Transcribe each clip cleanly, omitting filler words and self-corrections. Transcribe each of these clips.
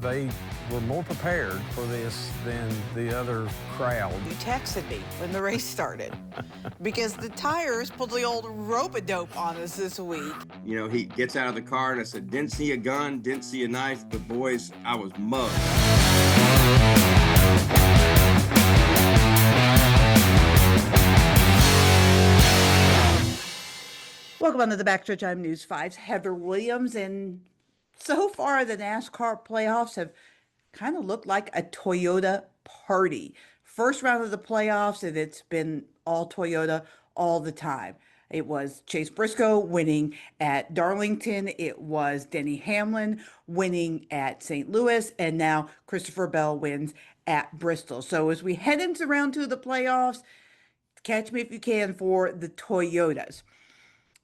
They were more prepared for this than the other crowd. You texted me when the race started because the tires pulled the old rope-a-dope on us this week. You know, he gets out of the car and I said, didn't see a gun, didn't see a knife, but boys, I was mugged. Welcome on to the Backstretch. I'm News 5's Heather Williams, and so far the NASCAR playoffs have kind of looked like a Toyota party. First round of the playoffs, and it's been all Toyota all the time. It was Chase Briscoe winning at Darlington. It was Denny Hamlin winning at St. Louis, and now Christopher Bell wins at Bristol. So as we head into round two of the playoffs, catch me if you can for the Toyotas.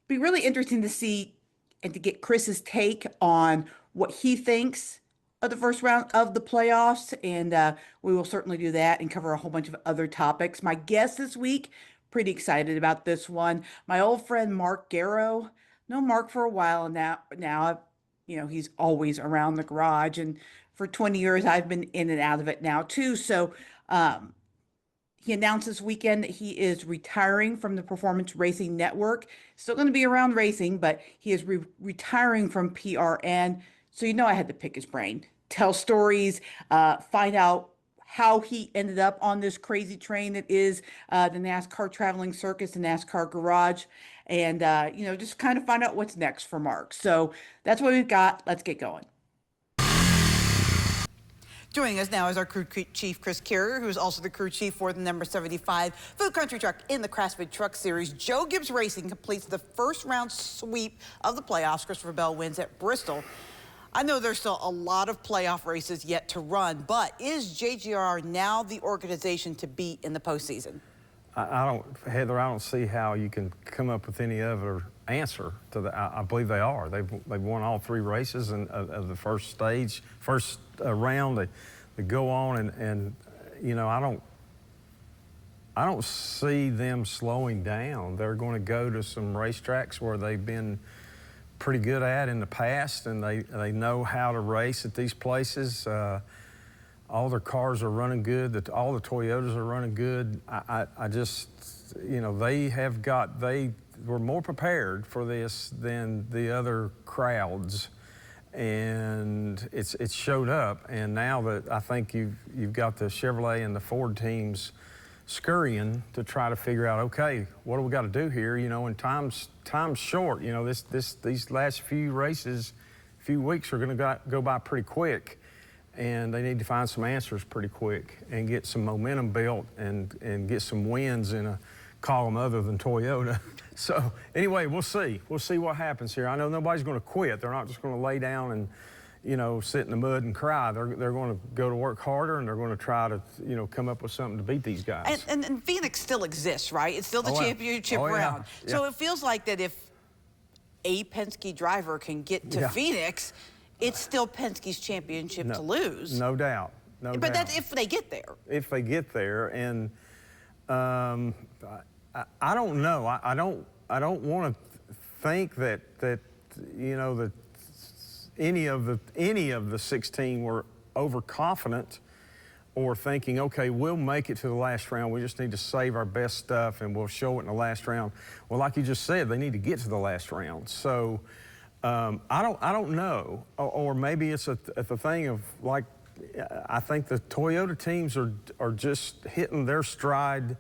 Be really interesting to see and to get Chris's take on what he thinks of the first round of the playoffs. And we will certainly do that and cover a whole bunch of other topics. My guest this week, pretty excited about this one. My old friend, Mark Garrow. Known Mark for a while now. You know, he's always around the garage. And for 20 years, I've been in and out of it now too. So, he announced this weekend that he is retiring from the Performance Racing Network. Still going to be around racing, but he is retiring from PRN. So, you know, I had to pick his brain, tell stories, find out how he ended up on this crazy train that is the NASCAR Traveling Circus, the NASCAR Garage, and, you know, just kind of find out what's next for Mark. So that's what we've got. Let's get going. Joining us now is our crew chief, Chris Carrier, who is also the crew chief for the number 75 Food Country Truck in the Craftsman Truck Series. Joe Gibbs Racing completes the first round sweep of the playoffs. Christopher Bell wins at Bristol. I know there's still a lot of playoff races yet to run, but is JGR now the organization to beat in the postseason? Heather, I don't see how you can come up with any other answer to that. I believe they are. They've won all three races of the first stage, first round. They go on and you know, I don't see them slowing down. They're going to go to some racetracks where they've been pretty good at in the past, and they know how to race at these places. All their cars are running good. All the Toyotas are running good. I just, you know, they were more prepared for this than the other crowds, and it's showed up. And now that I think you've got the Chevrolet and the Ford teams scurrying to try to figure out, okay, what do we got to do here? You know, and time's short. You know, these last few races, few weeks are going to go by pretty quick. And they need to find some answers pretty quick and get some momentum built and get some wins in a column other than Toyota. So anyway, we'll see. We'll see what happens here. I know nobody's going to quit. They're not just going to lay down and, you know, sit in the mud and cry. They're going to go to work harder, and they're going to try to, you know, come up with something to beat these guys. And Phoenix still exists, right? It's still the championship round. Yeah. So it feels like that if a Penske driver can get to Phoenix, it's still Penske's championship to lose. No doubt. But that's if they get there. If they get there, and I don't know. I don't want to think that you know that any of the 16 were overconfident or thinking, okay, we'll make it to the last round. We just need to save our best stuff and we'll show it in the last round. Well, like you just said, they need to get to the last round. So. I don't know, or maybe it's a thing of, like, I think the Toyota teams are just hitting their stride.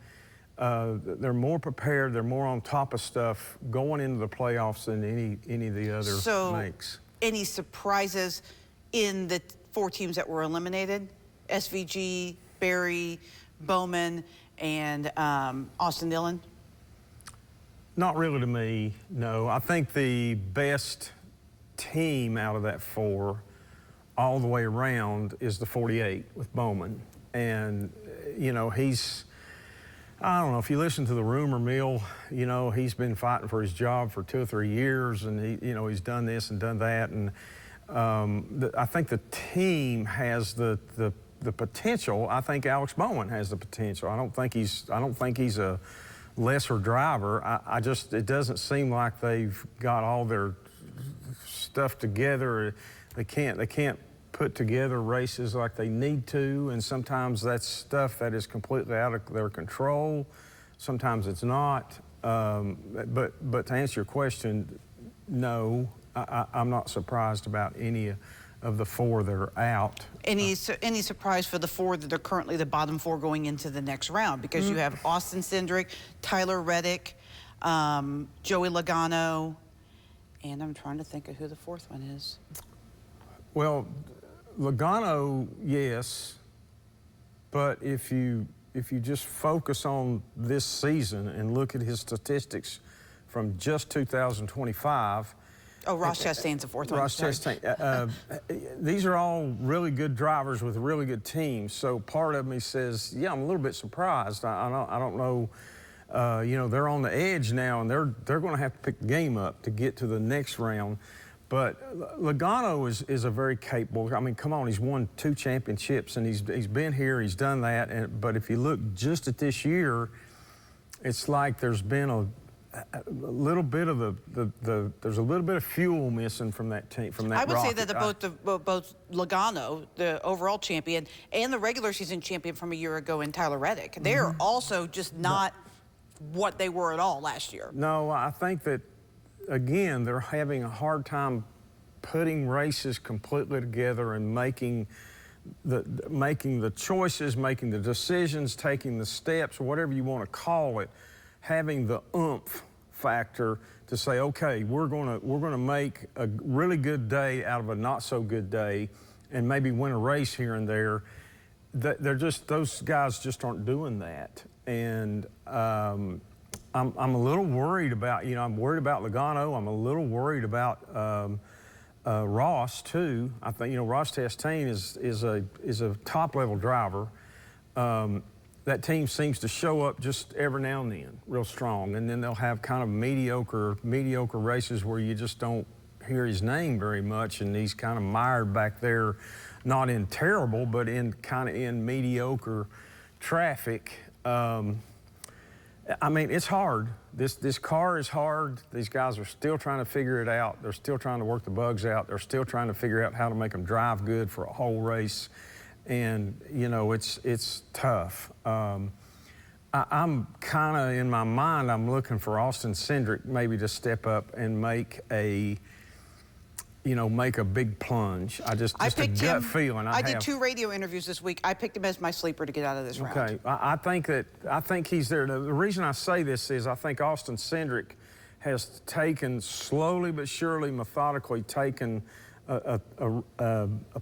They're more prepared. They're more on top of stuff going into the playoffs than any of the other makes. Any surprises in the four teams that were eliminated? SVG, Barry, Bowman, and Austin Dillon? Not really to me, no. I think the best team out of that four all the way around is the 48 with Bowman. And, you know, I don't know, if you listen to the rumor mill, you know, he's been fighting for his job for 2 or 3 years, and he's done this and done that. And I think the team has the potential. I think Alex Bowman has the potential. I don't think he's a lesser driver. It doesn't seem like they've got all their stuff together. They can't put together races like they need to, and sometimes that's stuff that is completely out of their control. Sometimes it's not. But to answer your question, no, I'm not surprised about any of the 4 that are out. Any surprise for the 4 that are currently the bottom 4 going into the next round? Because you have Austin Cindric, Tyler Reddick, Joey Logano, and I'm trying to think of who the 4th one is. Well, Logano, yes, but if you just focus on this season and look at his statistics from just 2025. Oh, Ross Chastain's the 4th one. Ross Chastain. These are all really good drivers with really good teams. So part of me says, yeah, I'm a little bit surprised. I don't know. You know, they're on the edge now, and they're going to have to pick the game up to get to the next round. But Logano is a very capable. I mean, come on, he's won 2 championships, and he's been here, he's done that. But if you look just at this year, it's like there's been a little bit of there's a little bit of fuel missing from that team, from that. I would rocket. say that both Logano, the overall champion, and the regular season champion from a year ago in Tyler Reddick, they're also just not what they were at all last year. No, I think that, again, they're having a hard time putting races completely together and making the choices, making the decisions, taking the steps, whatever you want to call it, having the oomph factor to say, okay, we're gonna make a really good day out of a not so good day, and maybe win a race here and there. Those guys just aren't doing that, and I'm a little worried about, I'm worried about Logano. I'm a little worried about Ross too. I think, Ross Chastain is a top-level driver. That team seems to show up just every now and then, real strong, and then they'll have kind of mediocre races where you just don't hear his name very much, and he's kind of mired back there, not in terrible, but in kind of in mediocre traffic. I mean, it's hard. This car is hard. These guys are still trying to figure it out. They're still trying to work the bugs out. They're still trying to figure out how to make them drive good for a whole race. And, it's tough. I'm kind of, in my mind, I'm looking for Austin Cindric maybe to step up and make a big plunge. Just a gut feeling. I did 2 radio interviews this week. I picked him as my sleeper to get out of this round. Okay, I think he's there. The reason I say this is I think Austin Cindric has taken, slowly but surely, methodically taken a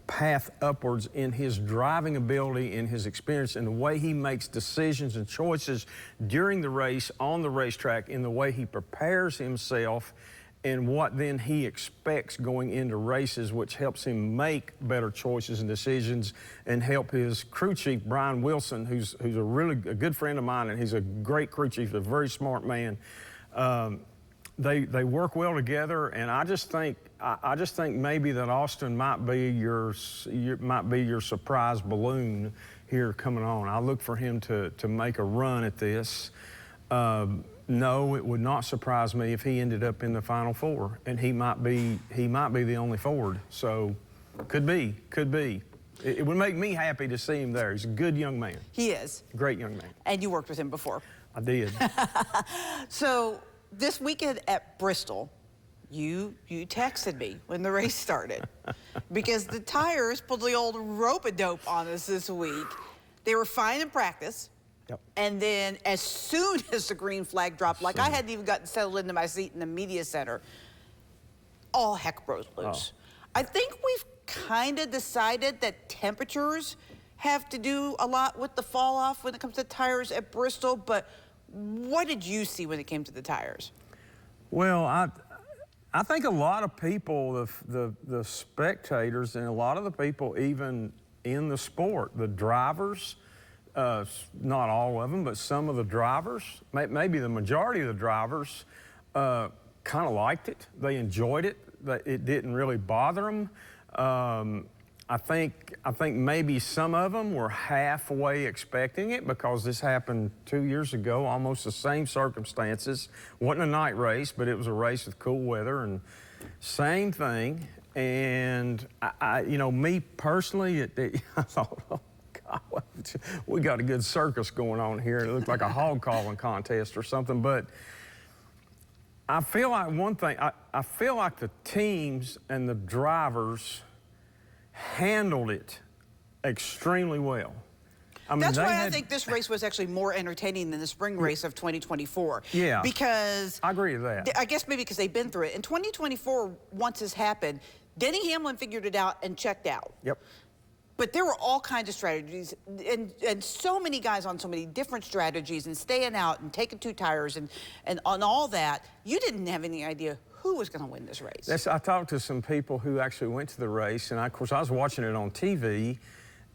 path upwards in his driving ability, in his experience, in the way he makes decisions and choices during the race, on the racetrack, in the way he prepares himself, and what then he expects going into races, which helps him make better choices and decisions, and help his crew chief, Brian Wilson, who's a good friend of mine, and he's a great crew chief, a very smart man. They work well together, and I just think maybe that Austin might be your surprise balloon here coming on. I look for him to make a run at this. No, it would not surprise me if he ended up in the Final 4, and he might be the only Ford. So, could be. It would make me happy to see him there. He's a good young man. He is. Great young man. And you worked with him before. I did. So this weekend at Bristol, you texted me when the race started because the tires pulled the old rope-a-dope on us this week. They were fine in practice. Yep. And then as soon as the green flag dropped, like I hadn't even gotten settled into my seat in the media center, all heck broke loose. Oh. I think we've kind of decided that temperatures have to do a lot with the fall off when it comes to tires at Bristol, but what did you see when it came to the tires? Well, I think a lot of people, the spectators, and a lot of the people even in the sport, the drivers, not all of them, but some of the drivers, maybe the majority of the drivers, kind of liked it. They enjoyed it. It didn't really bother them. I think maybe some of them were halfway expecting it because this happened 2 years ago, almost the same circumstances. Wasn't a night race, but it was a race with cool weather, and same thing. And you know, me personally, I thought, oh God, we got a good circus going on here. It looked like a hog calling contest or something. But I feel like one thing, I feel like the teams and the drivers handled it extremely well. I mean, that's why I think this race was actually more entertaining than the spring race of 2024. Yeah. Because I agree with that. I guess maybe because they've been through it. In 2024, once this happened, Denny Hamlin figured it out and checked out. Yep. But there were all kinds of strategies, and so many guys on so many different strategies, and staying out and taking 2 tires and on all that. You didn't have any idea who was going to win this race. I talked to some people who actually went to the race, and of course I was watching it on TV.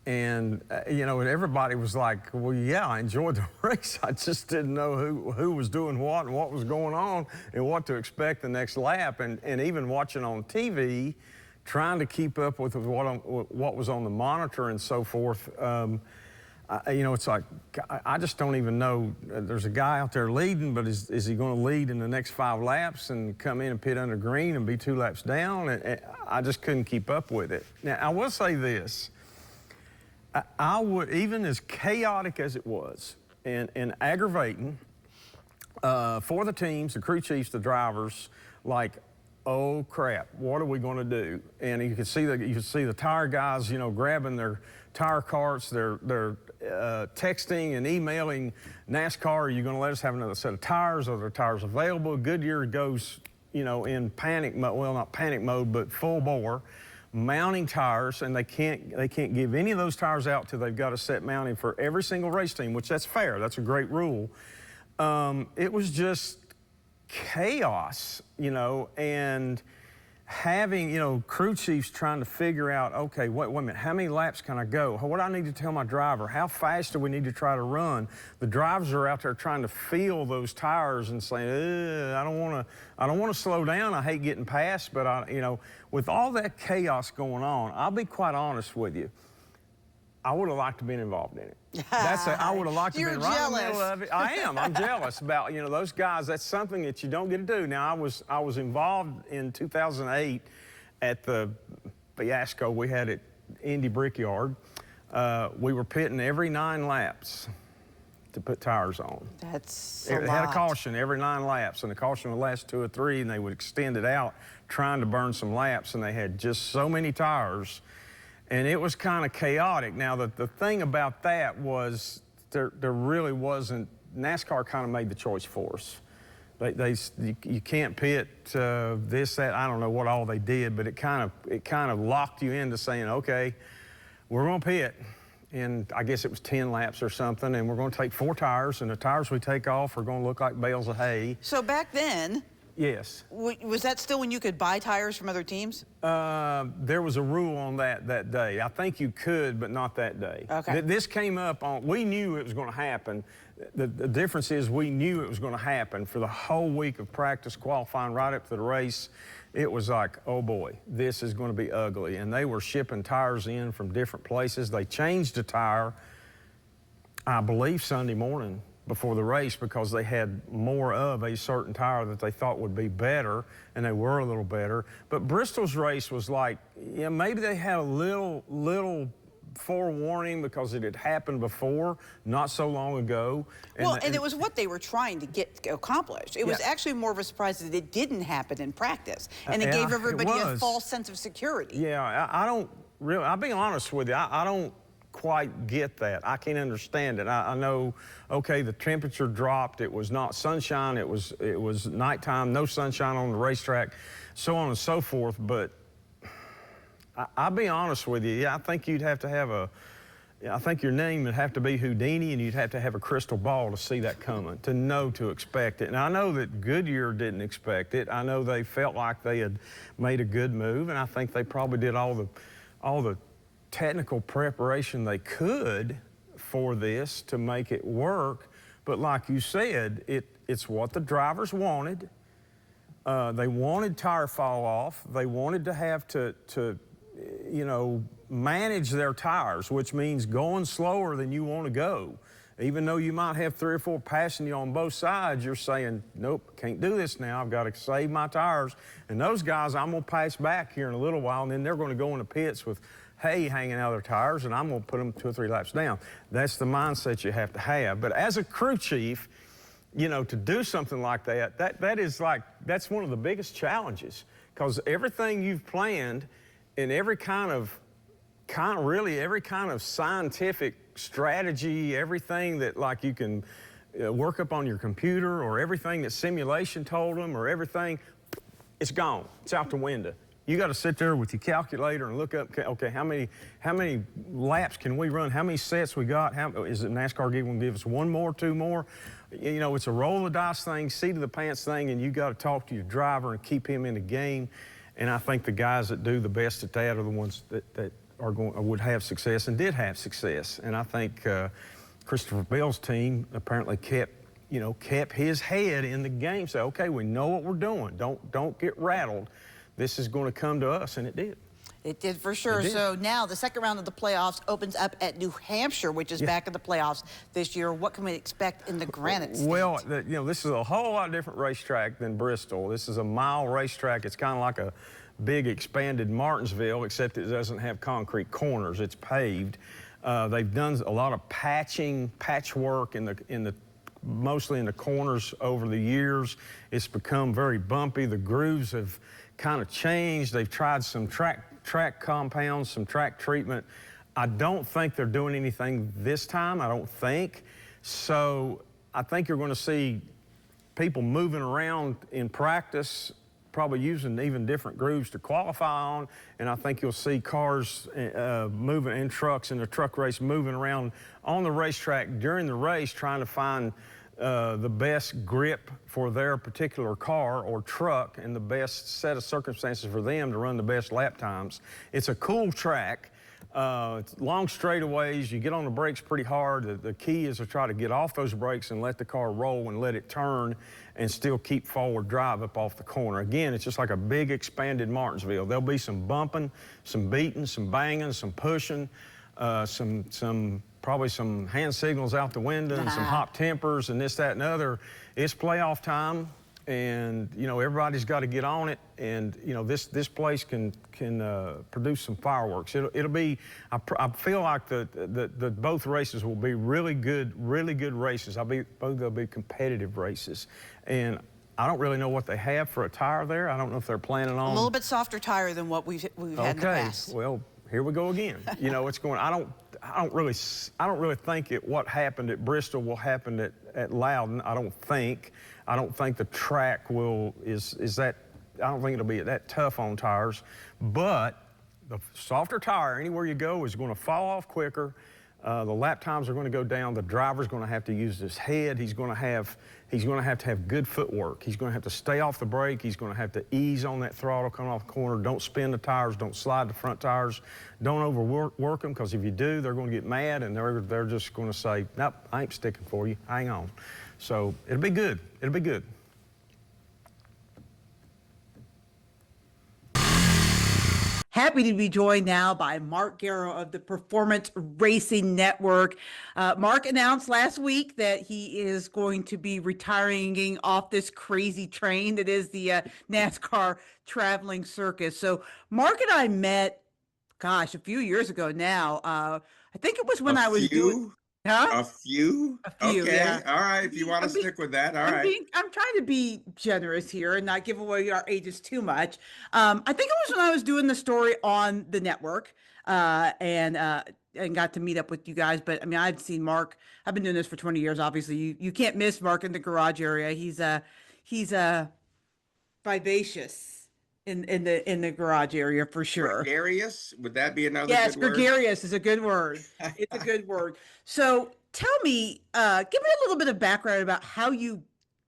And, you know, everybody was like, well, yeah, I enjoyed the race. I just didn't know who was doing what and what was going on and what to expect the next lap. And even watching on TV, trying to keep up with what was on the monitor and so forth, you know, it's like, I just don't even know. There's a guy out there leading, but is he going to lead in the next 5 laps and come in and pit under green and be 2 laps down? And I just couldn't keep up with it. Now, I will say this. I would, even as chaotic as it was and aggravating for the teams, the crew chiefs, the drivers, like, oh crap, what are we going to do? And you could see the tire guys, you know, grabbing their tire carts, they're texting and emailing NASCAR, are you going to let us have another set of tires? Are there tires available? Goodyear goes, you know, in panic mode, well, not panic mode, but full bore, mounting tires, and they can't give any of those tires out till they've got a set mounting for every single race team, which that's fair. That's a great rule. It was just chaos, you know, and having, you know, crew chiefs trying to figure out, okay, wait a minute, how many laps can I go? What do I need to tell my driver? How fast do we need to try to run? The drivers are out there trying to feel those tires and saying, I don't want to slow down. I hate getting past, but you know, with all that chaos going on, I'll be quite honest with you. I would have liked to have been involved in it. I would have liked to have been right in the middle of it. I am. I'm jealous about, you know, those guys. That's something that you don't get to do. Now, I was involved in 2008 at the fiasco we had at Indy Brickyard. We were pitting every 9 laps to put tires on. That's It had a caution every 9 laps, and the caution would last 2 or 3, and they would extend it out trying to burn some laps, and they had just so many tires. And it was kind of chaotic. Now, the thing about that was there really wasn't, NASCAR kind of made the choice for us. You can't pit this, that, I don't know what all they did, but it kind of locked you into saying, okay, we're going to pit. And I guess it was 10 laps or something, and we're going to take 4 tires, and the tires we take off are going to look like bales of hay. So back then, yes. Was that still when you could buy tires from other teams? There was a rule on that day. I think you could, but not that day. Okay. This came up on, we knew it was going to happen. The difference is we knew it was going to happen for the whole week of practice, qualifying right up to the race. It was like, oh boy, this is going to be ugly. And they were shipping tires in from different places. They changed a tire, I believe, Sunday morning before the race because they had more of a certain tire that they thought would be better, and they were a little better. But Bristol's race was like, yeah, maybe they had a little forewarning because it had happened before, not so long ago. And it was what they were trying to get accomplished. It was actually more of a surprise that it didn't happen in practice, and it gave everybody a false sense of security. Yeah, I don't really, I'll be honest with you, I don't quite get that. I can't understand it. I know, okay, the temperature dropped. It was not sunshine. It was nighttime, no sunshine on the racetrack, so on and so forth. But I'll be honest with you. Yeah, I think you'd have to have I think your name would have to be Houdini, and you'd have to have a crystal ball to see that coming, to know to expect it. And I know that Goodyear didn't expect it. I know they felt like they had made a good move, and I think they probably did all the technical preparation they could for this to make it work. But like you said, it's what the drivers wanted. They wanted tire fall off. They wanted to have to you know, manage their tires, which means going slower than you want to go. even though you might have 3 or 4 passing you on both sides, you're saying, nope, can't do this now. I've got to save my tires. And those guys, I'm going to pass back here in a little while, and then they're going to go in the pits with hay hanging out of their tires, and I'm going to put them 2 or 3 laps down. That's the mindset you have to have. But as a crew chief, you know, to do something like that's one of the biggest challenges, because everything you've planned and every kind of scientific strategy, everything that like you can work up on your computer, or everything that simulation told them, or everything, it's gone. It's out the window. You got to sit there with your calculator and look up, okay, how many laps can we run? How many sets we got? Is it NASCAR going to give us 1 more, 2 more? You know, it's a roll of the dice thing, seat of the pants thing, and you got to talk to your driver and keep him in the game. And I think the guys that do the best at that are the ones that would have success and did have success. And I think Christopher Bell's team apparently kept his head in the game. Say, okay, we know what we're doing. Don't get rattled. This is going to come to us, and it did. It did for sure. So now the second round of the playoffs opens up at New Hampshire, which is back in the playoffs this year. What can we expect in the Granite State? Well, this is a whole lot different racetrack than Bristol. This is a mile racetrack. It's kind of like a big expanded Martinsville, except it doesn't have concrete corners. It's paved. They've done a lot of patchwork mostly in the corners over the years. It's become very bumpy. The grooves have kind of changed. They've tried some track compounds, some track treatment. I don't think they're doing anything this time, I don't think. So I think you're going to see people moving around in practice, probably using even different grooves to qualify on, and I think you'll see cars moving in trucks in the truck race, moving around on the racetrack during the race, trying to find the best grip for their particular car or truck and the best set of circumstances for them to run the best lap times. It's a cool track. It's long straightaways. You get on the brakes pretty hard. The key is to try to get off those brakes and let the car roll and let it turn and still keep forward drive up off the corner. Again, it's just like a big expanded Martinsville. There'll be some bumping, some beating, some banging, some pushing, probably some hand signals out the window and some hot tempers and this, that, and other. It's playoff time, and everybody's got to get on it. And this place can produce some fireworks. It'll be. I feel like the both races will be really good races. They'll be competitive races, and I don't really know what they have for a tire there. I don't know if they're planning on a little bit softer tire than what we've had in the past. Well, here we go again. It's going. I don't really think what happened at Bristol will happen at Loudon. I don't think the track is that. I don't think it'll be that tough on tires, but the softer tire anywhere you go is going to fall off quicker. The lap times are going to go down. The driver's going to have to use his head. He's going to have to have good footwork. He's going to have to stay off the brake. He's going to have to ease on that throttle coming off the corner. Don't spin the tires. Don't slide the front tires. Don't overwork them, because if you do, they're going to get mad, and they're just going to say, nope, I ain't sticking for you. Hang on. So it'll be good. It'll be good. Happy to be joined now by Mark Garrow of the Performance Racing Network. Mark announced last week that he is going to be retiring off this crazy train that is the NASCAR traveling circus. So Mark and I met, a few years ago now. I think it was when I was doing... Huh? A few? Okay. Yeah. All right. If you want to stick with that, all right. I'm trying to be generous here and not give away our ages too much. I think it was when I was doing the story on the network and got to meet up with you guys. But I mean, I've seen Mark. I've been doing this for 20 years. Obviously, you can't miss Mark in the garage area. He's vivacious in the garage area for sure. Gregarious? Would that be another yes, good word? Gregarious is a good word. It's a good word. So tell me, give me a little bit of background about how you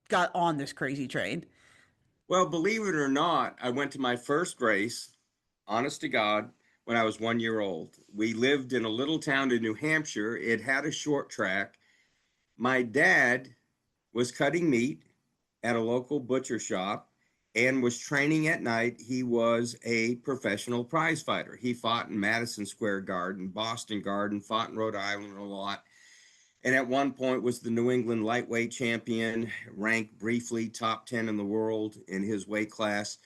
got on this crazy train. Well, believe it or not, I went to my first race, honest to God, when I was 1 year old. We lived in a little town in New Hampshire. It had a short track. My dad was cutting meat at a local butcher shop and was training at night. He was a professional prize fighter. He fought in Madison Square Garden, Boston Garden, fought in Rhode Island a lot. and at one point was the New England lightweight champion, ranked briefly top 10 in the world in his weight class.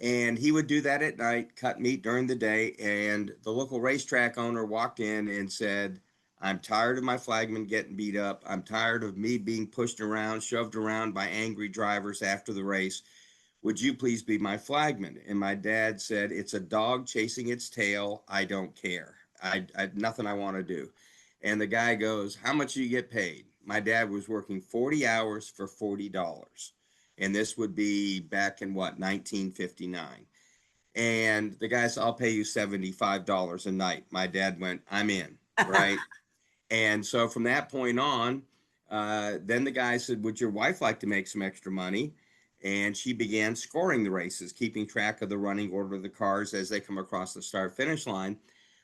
And he would do that at night, cut meat during the day. And the local racetrack owner walked in and said, I'm tired of my flagman getting beat up. I'm tired of me being pushed around, shoved around by angry drivers after the race. Would you please be my flagman? And my dad said, it's a dog chasing its tail. I don't care. Nothing I want to do. And the guy goes, how much do you get paid? My dad was working 40 hours for $40. And this would be back in what, 1959. And the guy said, I'll pay you $75 a night. My dad went, I'm in, right? And so from that point on, then the guy said, would your wife like to make some extra money? And she began scoring the races, keeping track of the running order of the cars as they come across the start finish line.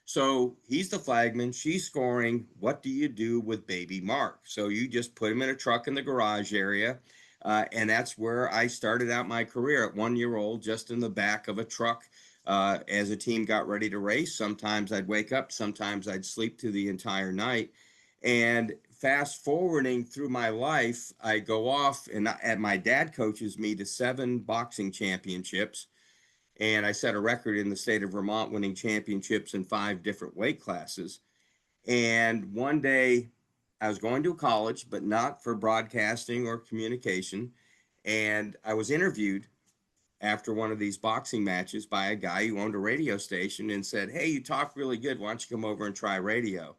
So he's the flagman, she's scoring. What do you do with baby Mark? So you just put him in a truck in the garage area. And that's where I started out my career at 1 year old, just in the back of a truck as a team got ready to race. Sometimes I'd wake up, sometimes I'd sleep through the entire night. And fast forwarding through my life, I go off and my dad coaches me to 7 boxing championships. And I set a record in the state of Vermont, winning championships in 5 different weight classes. And one day I was going to college, but not for broadcasting or communication. And I was interviewed after one of these boxing matches by a guy who owned a radio station and said, hey, you talk really good. Why don't you come over and try radio?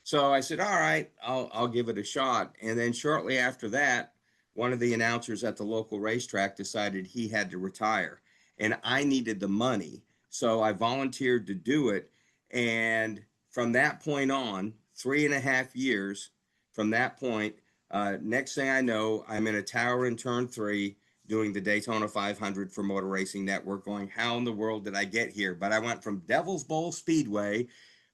So I said, all right, I'll give it a shot. And then shortly after that, one of the announcers at the local racetrack decided he had to retire. And I needed the money. So I volunteered to do it. And from that point on, 3.5 years from that point, next thing I know, I'm in a tower in turn 3 doing the Daytona 500 for Motor Racing Network, going, how in the world did I get here? But I went from Devil's Bowl Speedway,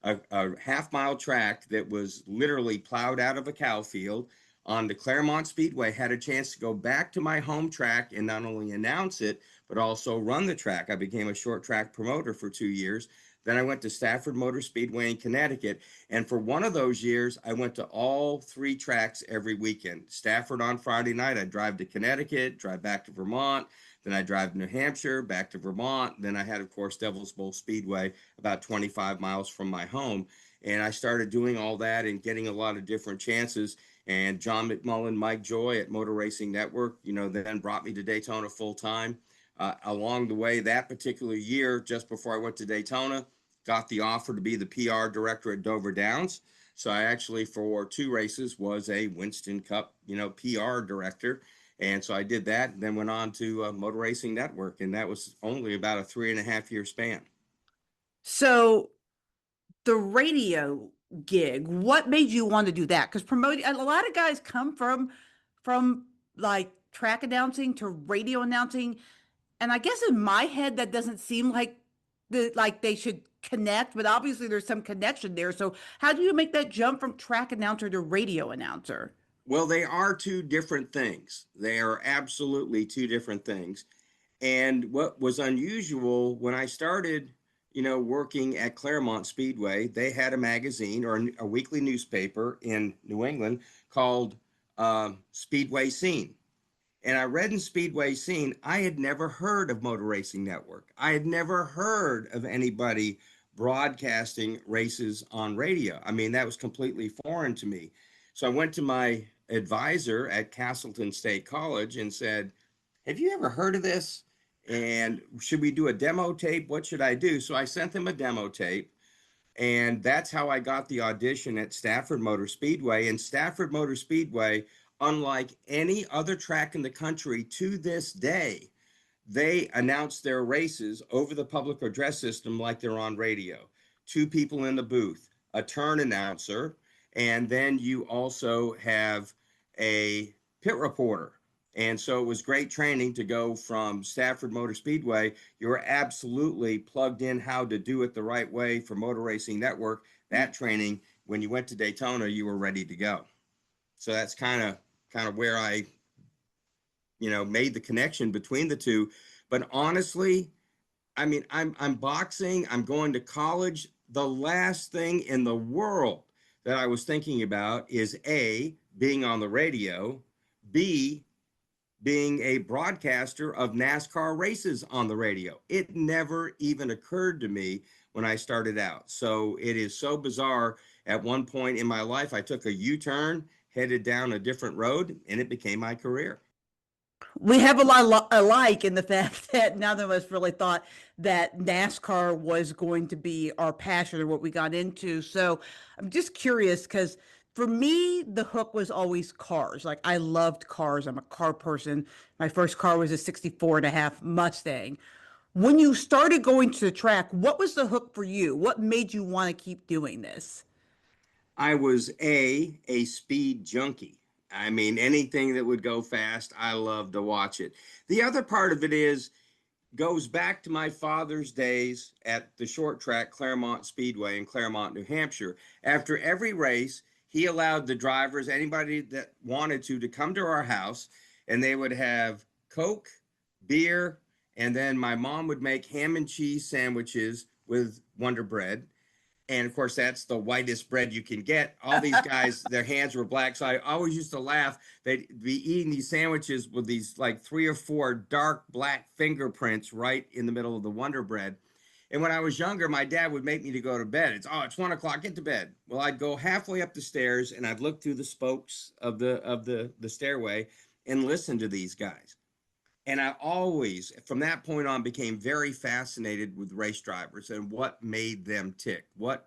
a half-mile track that was literally plowed out of a cow field, on the Claremont Speedway, had a chance to go back to my home track and not only announce it, but also run the track. I became a short track promoter for 2 years. Then I went to Stafford Motor Speedway in Connecticut. And for one of those years, I went to all 3 tracks every weekend. Stafford on Friday night, I'd drive to Connecticut, drive back to Vermont. Then I drive to New Hampshire, back to Vermont. Then I had, of course, Devil's Bowl Speedway about 25 miles from my home. And I started doing all that and getting a lot of different chances. And John McMullen, Mike Joy at Motor Racing Network, then brought me to Daytona full time. Along the way, that particular year, just before I went to Daytona, got the offer to be the PR director at Dover Downs. So I actually, for 2 races, was a Winston Cup, PR director. And so I did that, and then went on to Motor Racing Network. And that was only about a 3.5 year span. So the radio gig, what made you want to do that? Because promoting, a lot of guys come from like track announcing to radio announcing. And I guess in my head, that doesn't seem like they should connect, but obviously there's some connection there. So how do you make that jump from track announcer to radio announcer? Well, they are 2 different things. They are absolutely 2 different things. And what was unusual when I started, working at Claremont Speedway, they had a magazine or a weekly newspaper in New England called Speedway Scene. And I read in Speedway Scene, I had never heard of Motor Racing Network. I had never heard of anybody broadcasting races on radio. I mean, that was completely foreign to me. So I went to my advisor at Castleton State College and said, have you ever heard of this? And should we do a demo tape? What should I do? So I sent them a demo tape. And that's how I got the audition at Stafford Motor Speedway. And Stafford Motor Speedway, unlike any other track in the country to this day, they announce their races over the public address system like they're on radio. 2 people in the booth, a turn announcer, and then you also have a pit reporter. And so it was great training to go from Stafford Motor Speedway. You were absolutely plugged in how to do it the right way for Motor Racing Network. That training, when you went to Daytona, you were ready to go. So that's kind of where I, made the connection between the 2. But honestly, I mean, I'm boxing, I'm going to college. The last thing in the world that I was thinking about is A, being on the radio, B, being a broadcaster of NASCAR races on the radio. It never even occurred to me when I started out. So it is so bizarre. At one point in my life, I took a U-turn, headed down a different road, and it became my career. We have a lot alike in the fact that none of us really thought that NASCAR was going to be our passion or what we got into. So I'm just curious because for me, the hook was always cars. Like I loved cars. I'm a car person. My first car was a 64 and a half Mustang. When you started going to the track, what was the hook for you? What made you want to keep doing this? I was a speed junkie. I mean, anything that would go fast, I loved to watch it. The other part of it is goes back to my father's days at the short track Claremont Speedway in Claremont, New Hampshire. After every race, he allowed the drivers, anybody that wanted to come to our house, and they would have Coke, beer, and then my mom would make ham and cheese sandwiches with Wonder Bread. And of course, that's the whitest bread you can get. All these guys, their hands were black. So I always used to laugh. They'd be eating these sandwiches with these like 3 or 4 dark black fingerprints right in the middle of the Wonder Bread. And when I was younger, my dad would make me to go to bed. It's 1 o'clock, get to bed. Well, I'd go halfway up the stairs and I'd look through the spokes of the stairway and listen to these guys. And I always, from that point on, became very fascinated with race drivers and what made them tick, what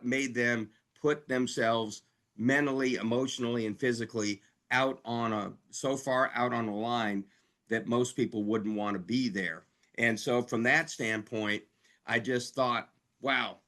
made them put themselves mentally, emotionally, and physically so far out on a line that most people wouldn't want to be there. And so from that standpoint, I just thought, wow,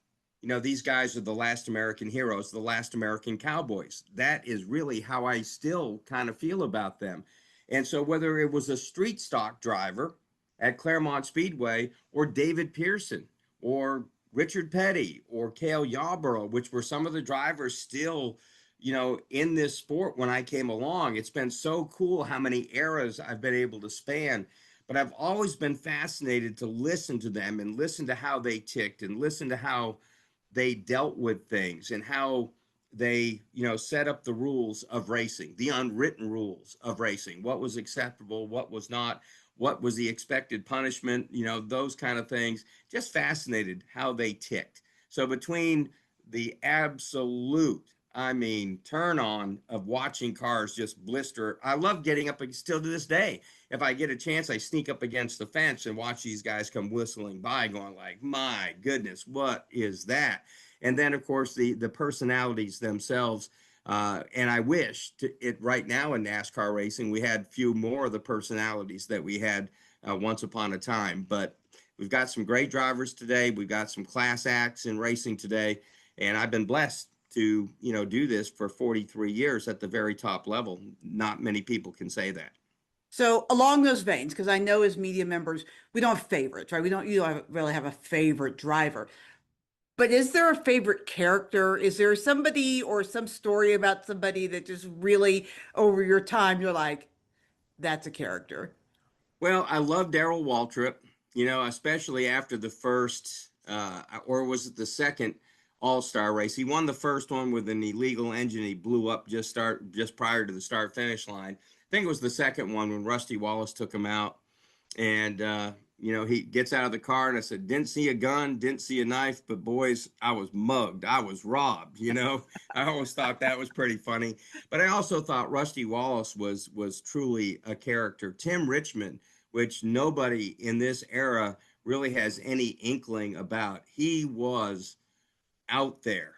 these guys are the last American heroes, the last American cowboys. That is really how I still kind of feel about them. And so whether it was a street stock driver at Claremont Speedway or David Pearson or Richard Petty or Cale Yarborough, which were some of the drivers still, in this sport when I came along, it's been so cool how many eras I've been able to span. But I've always been fascinated to listen to them and listen to how they ticked and listen to how they dealt with things and how they, set up the rules of racing, the unwritten rules of racing, what was acceptable, what was not, what was the expected punishment, those kind of things. Just fascinated how they ticked. So between the absolute, turn on of watching cars just blister, I love getting up, still to this day. If I get a chance, I sneak up against the fence and watch these guys come whistling by going like, my goodness, what is that? And then, of course, the personalities themselves. And I wish right now in NASCAR racing, we had few more of the personalities that we had once upon a time. But we've got some great drivers today. We've got some class acts in racing today. And I've been blessed to, do this for 43 years at the very top level. Not many people can say that. So along those veins, because I know as media members, we don't have favorites, right? You don't really have a favorite driver. But is there a favorite character? Is there somebody or some story about somebody that just really over your time, you're like, that's a character? Well, I love Darrell Waltrip, especially after the first, or was it the second All-Star race? He won the first one with an illegal engine. He blew up just prior to the start-finish line. I think it was the second one when Rusty Wallace took him out. And, he gets out of the car and I said, didn't see a gun, didn't see a knife, but boys, I was mugged. I was robbed, I always thought that was pretty funny. But I also thought Rusty Wallace was truly a character. Tim Richmond, which nobody in this era really has any inkling about. He was out there.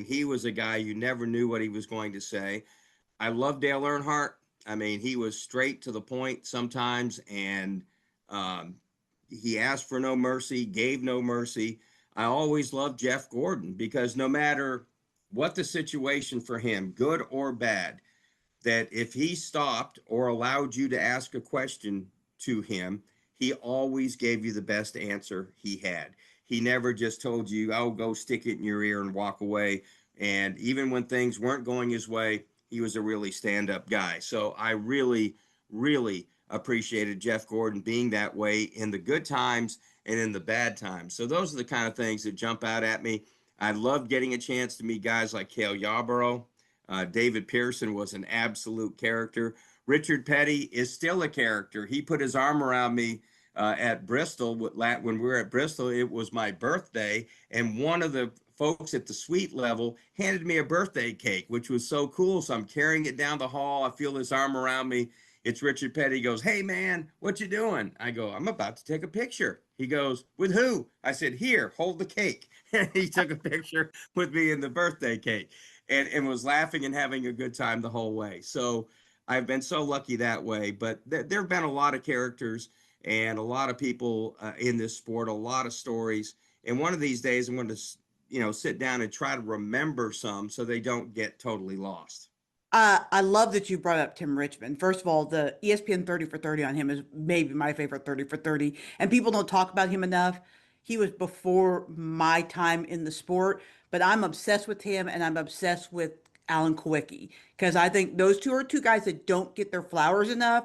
He was a guy you never knew what he was going to say. I love Dale Earnhardt. He was straight to the point sometimes, and he asked for no mercy, gave no mercy. I always loved Jeff Gordon because no matter what the situation for him, good or bad, that if he stopped or allowed you to ask a question to him, he always gave you the best answer he had. He never just told you, oh, go stick it in your ear and walk away. And even when things weren't going his way, he was a really stand-up guy. So I really, really appreciated Jeff Gordon being that way in the good times and in the bad times. So those are the kind of things that jump out at me. I loved getting a chance to meet guys like Cale Yarborough. David Pearson was an absolute character. Richard Petty is still a character. He put his arm around me at Bristol. When we were at Bristol, it was my birthday, and one of the folks at the suite level handed me a birthday cake, which was so cool. So I'm carrying it down the hall. I feel his arm around me. It's Richard Petty. He goes, "Hey man, what you doing?" I go, "I'm about to take a picture." He goes, "With who?" I said, "Here, hold the cake." And he took a picture with me in the birthday cake, and was laughing and having a good time the whole way. So I've been so lucky that way. But there have been a lot of characters and a lot of people in this sport, a lot of stories. And one of these days, I'm going to, sit down and try to remember some so they don't get totally lost. I love that you brought up Tim Richmond. First of all, the ESPN 30 for 30 on him is maybe my favorite 30 for 30, and people don't talk about him enough. He was before my time in the sport, but I'm obsessed with him and I'm obsessed with Alan Kowicki because I think those two are two guys that don't get their flowers enough,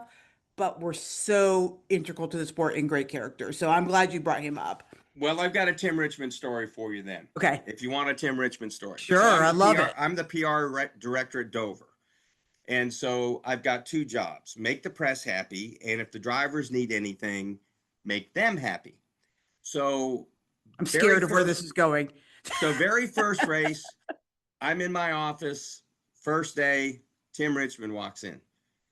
but were so integral to the sport and great characters. So I'm glad you brought him up. Well, I've got a Tim Richmond story for you then. Okay. If you want a Tim Richmond story. Sure, So I love it. I'm the PR director at Dover. And so I've got two jobs: make the press happy, and if the drivers need anything, make them happy. So I'm scared of where this is going. So very first race, I'm in my office, first day, Tim Richmond walks in.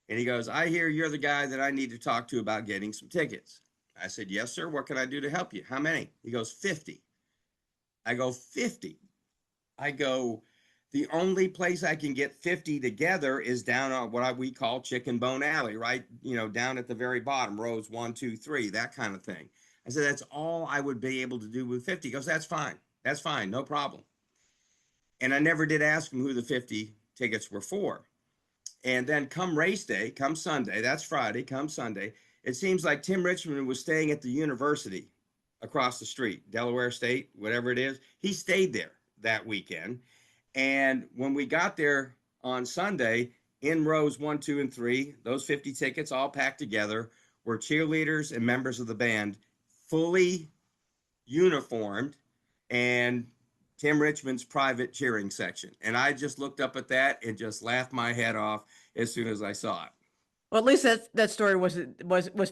And he goes, "I hear you're the guy that I need to talk to about getting some tickets." I said, "Yes, sir. What can I do to help you?" "How many?" He goes, 50. I go, 50. I go, "The only place I can get 50 together is down on what we call Chicken Bone Alley, right? Down at the very bottom, rows 1, 2, 3, that kind of thing." I said, "That's all I would be able to do with 50. He goes, "That's fine. That's fine. No problem." And I never did ask him who the 50 tickets were for. And then come race day, come Sunday, that's Friday, come Sunday, it seems like Tim Richmond was staying at the university across the street, Delaware State, whatever it is. He stayed there that weekend. And when we got there on Sunday, in rows 1, 2, and 3, those 50 tickets all packed together were cheerleaders and members of the band, fully uniformed, and Tim Richmond's private cheering section. And I just looked up at that and just laughed my head off as soon as I saw it. Well, at least that story was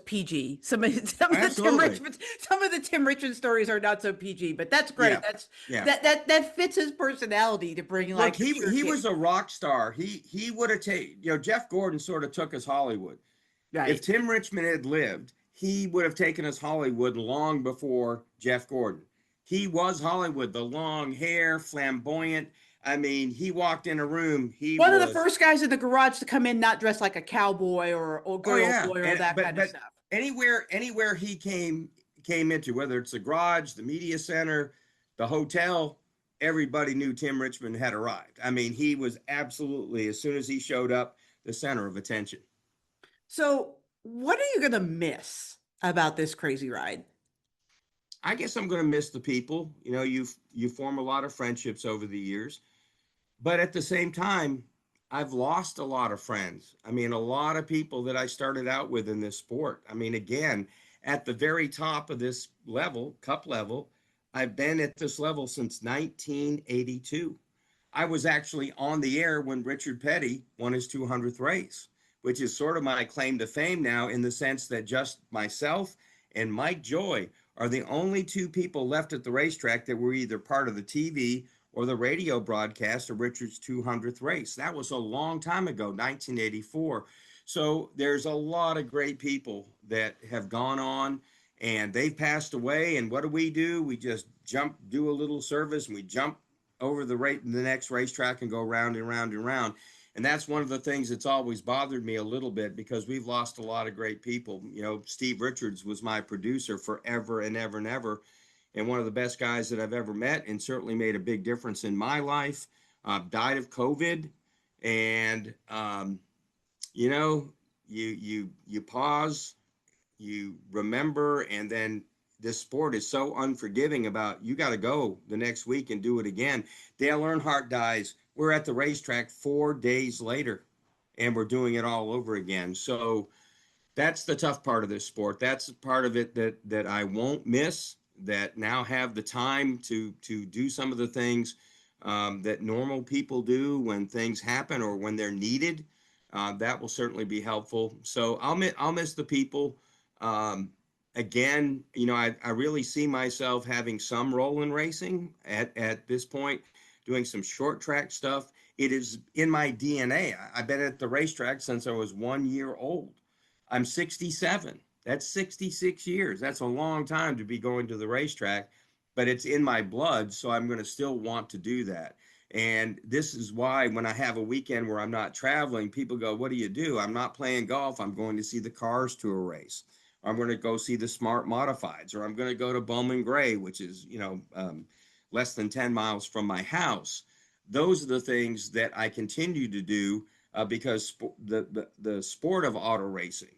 PG. Some of the Tim Richmond stories are not so PG, but that's great. That fits his personality to bring like. Look, he was a rock star. He would have taken. Jeff Gordon sort of took us Hollywood. Right. If Tim Richmond had lived, he would have taken us Hollywood long before Jeff Gordon. He was Hollywood, the long hair, flamboyant. I mean, he walked in a room. He was one of the first guys in the garage to come in not dressed like a cowboy or girl boy or that kind of stuff. Anywhere he came into, whether it's the garage, the media center, the hotel, everybody knew Tim Richmond had arrived. I mean, he was absolutely, as soon as he showed up, the center of attention. So what are you going to miss about this crazy ride? I guess I'm going to miss the people. You form a lot of friendships over the years. But at the same time, I've lost a lot of friends. I mean, a lot of people that I started out with in this sport. I mean, again, at the very top of this level, cup level, I've been at this level since 1982. I was actually on the air when Richard Petty won his 200th race, which is sort of my claim to fame now, in the sense that just myself and Mike Joy are the only two people left at the racetrack that were either part of the TV or the radio broadcast of Richard's 200th race. That was a long time ago, 1984. So there's a lot of great people that have gone on and they've passed away. And what do? We just do a little service, and we jump over the next racetrack and go round and round and round. And that's one of the things that's always bothered me a little bit, because we've lost a lot of great people. Steve Richards was my producer forever and ever and ever, and one of the best guys that I've ever met, and certainly made a big difference in my life. Died of COVID, and you pause, you remember, and then this sport is so unforgiving about, you got to go the next week and do it again. Dale Earnhardt dies. We're at the racetrack 4 days later, and we're doing it all over again. So that's the tough part of this sport. That's the part of it that I won't miss. that now have the time to do some of the things that normal people do when things happen or when they're needed. That will certainly be helpful. So I'll miss the people. Again, you know, I really see myself having some role in racing at this point, doing some short track stuff. It is in my DNA. I've been at the racetrack since I was 1 year old. I'm 67. That's 66 years. That's a long time to be going to the racetrack, but it's in my blood. So I'm going to still want to do that. And this is why when I have a weekend where I'm not traveling, people go, "What do you do?" I'm not playing golf. I'm going to see the cars to a race. I'm going to go see the smart modifieds, or I'm going to go to Bowman Gray, which is, less than 10 miles from my house. Those are the things that I continue to do because the sport of auto racing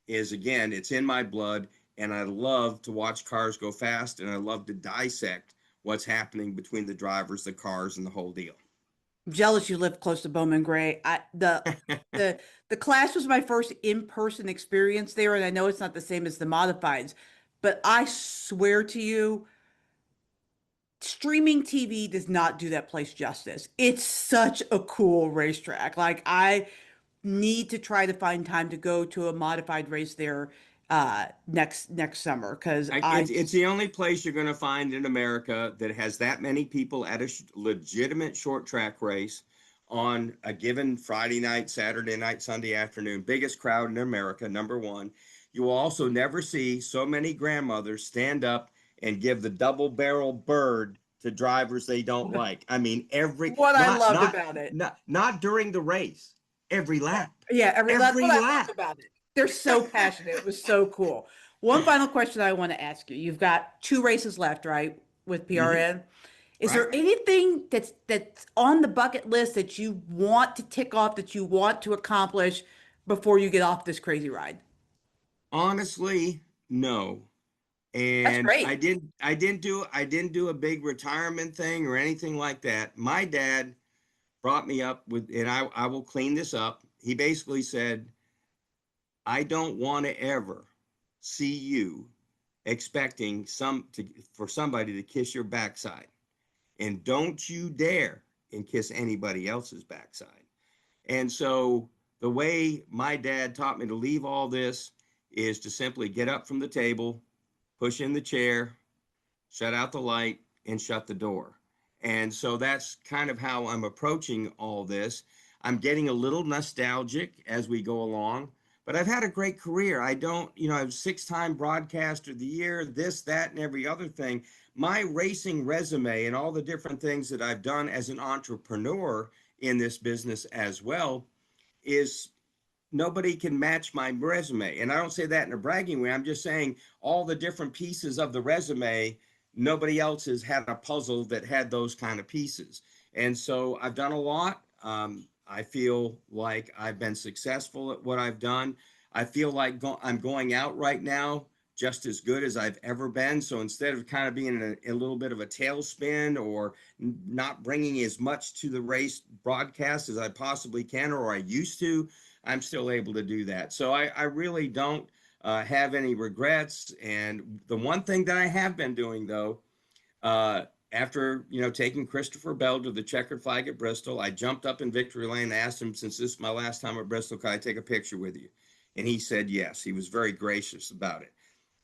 is, again, it's in my blood, and I love to watch cars go fast, and I love to dissect what's happening between the drivers, the cars, and the whole deal. I'm jealous you live close to Bowman Gray. The class was my first in-person experience there, and I know it's not the same as the modifieds, but I swear to you, streaming TV does not do that place justice. It's such a cool racetrack. Like, I need to try to find time to go to a modified race there next summer, because It's the only place you're going to find in America that has that many people at a legitimate short track race on a given Friday night, Saturday night, Sunday afternoon. Biggest crowd in America, number one. You will also never see so many grandmothers stand up and give the double barrel bird to drivers they don't like. I mean, what I loved about it. not during the race, every lap. Yeah, Every that's what I lap. loved about it. They're so passionate. It was so cool. One final question I want to ask you. You've got 2 races left, right, with PRN. Is there Right. anything that's on the bucket list that you want to tick off, that you want to accomplish before you get off this crazy ride? Honestly, no. That's And great. I didn't do a big retirement thing or anything like that. My dad brought me up with, and I will clean this up. He basically said, "I don't want to ever see you expecting for somebody to kiss your backside, and don't you dare and kiss anybody else's backside." And so the way my dad taught me to leave all this is to simply get up from the table, push in the chair, shut out the light, and shut the door. And so that's kind of how I'm approaching all this. I'm getting a little nostalgic as we go along, but I've had a great career. I was 6-time broadcaster of the year, this, that, and every other thing. My racing resume and all the different things that I've done as an entrepreneur in this business as well is nobody can match my resume. And I don't say that in a bragging way. I'm just saying all the different pieces of the resume, nobody else has had a puzzle that had those kind of pieces. And so I've done a lot. I feel like I've been successful at what I've done. I feel like I'm going out right now just as good as I've ever been. So instead of kind of being in a little bit of a tailspin or not bringing as much to the race broadcast as I possibly can, or I used to, I'm still able to do that. So I really don't have any regrets. And the one thing that I have been doing, though, after taking Christopher Bell to the checkered flag at Bristol, I jumped up in victory lane and asked him, "Since this is my last time at Bristol, can I take a picture with you?" And he said yes. He was very gracious about it.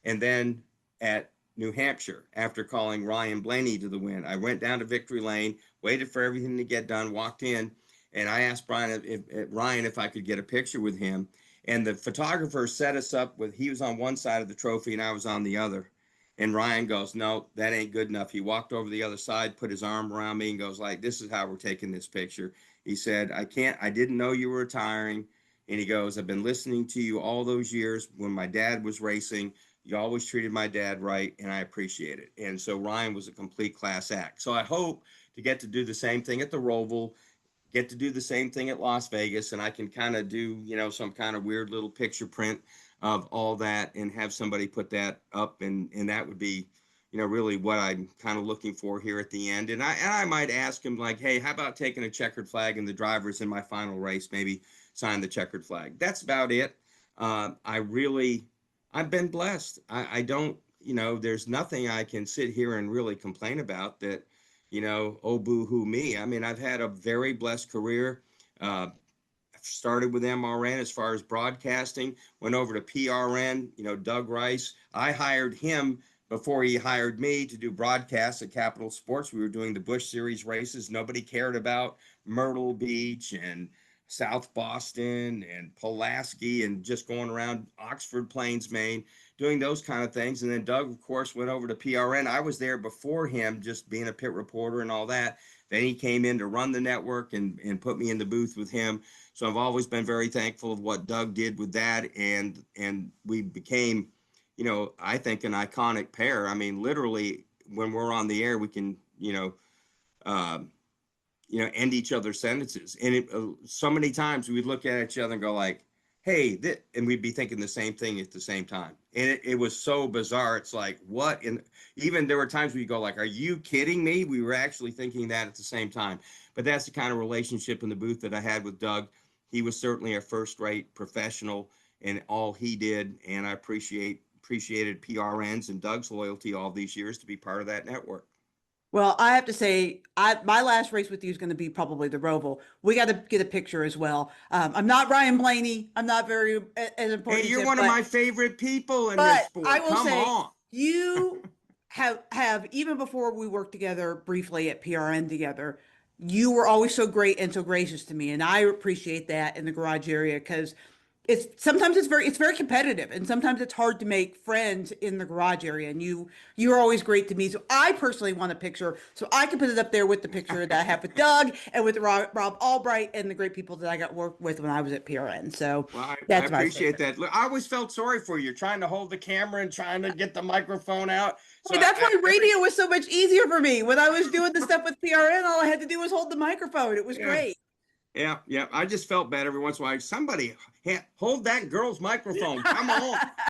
And then at New Hampshire, after calling Ryan Blaney to the win, I went down to victory lane, waited for everything to get done, walked in, and I asked Ryan if I could get a picture with him. And the photographer set us up he was on one side of the trophy and I was on the other. And Ryan goes, "No, that ain't good enough." He walked over the other side, put his arm around me and goes like, "This is how we're taking this picture." He said, I didn't know you were retiring." And he goes, "I've been listening to you all those years when my dad was racing. You always treated my dad right, and I appreciate it." And so Ryan was a complete class act. So I hope to get to do the same thing at the Roval, get to do the same thing at Las Vegas, and I can kind of do, some kind of weird little picture print of all that and have somebody put that up. And that would be, really what I'm kind of looking for here at the end. And I might ask him like, "Hey, how about taking a checkered flag and the drivers in my final race, maybe sign the checkered flag?" That's about it. I've been blessed. I don't, there's nothing I can sit here and really complain about that, oh, boo hoo me. I mean, I've had a very blessed career. Started with MRN as far as broadcasting, went over to PRN, Doug Rice. I hired him before he hired me to do broadcasts at Capital Sports. We were doing the Busch Series races. Nobody cared about Myrtle Beach and South Boston and Pulaski and just going around Oxford Plains, Maine, doing those kind of things. And then Doug, of course, went over to PRN. I was there before him, just being a pit reporter and all that. Then he came in to run the network and put me in the booth with him. So I've always been very thankful of what Doug did with that. And we became, I think an iconic pair. I mean, literally when we're on the air, we can, end each other's sentences. And so many times we'd look at each other and go like, hey, and we'd be thinking the same thing at the same time. And it was so bizarre. It's like, what? And even there were times we go like, are you kidding me? We were actually thinking that at the same time. But that's the kind of relationship in the booth that I had with Doug. He was certainly a first-rate professional in all he did. And I appreciated PRN's and Doug's loyalty all these years to be part of that network. Well, I have to say, my last race with you is going to be probably the Roval. We got to get a picture as well. I'm not Ryan Blaney. I'm not very as important. Hey, you're one of my favorite people in but this sport. I will Come say, on. you have even before we worked together briefly at PRN together, you were always so great and so gracious to me, and I appreciate that in the garage area because sometimes it's very competitive, and sometimes it's hard to make friends in the garage area. And you're always great to me. So I personally want a picture so I can put it up there with the picture that I have with Doug and with Rob Albright and the great people that I got worked with when I was at PRN. So I that's appreciate that. Look, I always felt sorry for you. You're trying to hold the camera and trying to get the microphone out. So that's why radio was so much easier for me. When I was doing the stuff with PRN, all I had to do was hold the microphone. It was great. Yeah. I just felt bad every once in a while. Somebody hold that girl's microphone. Come on.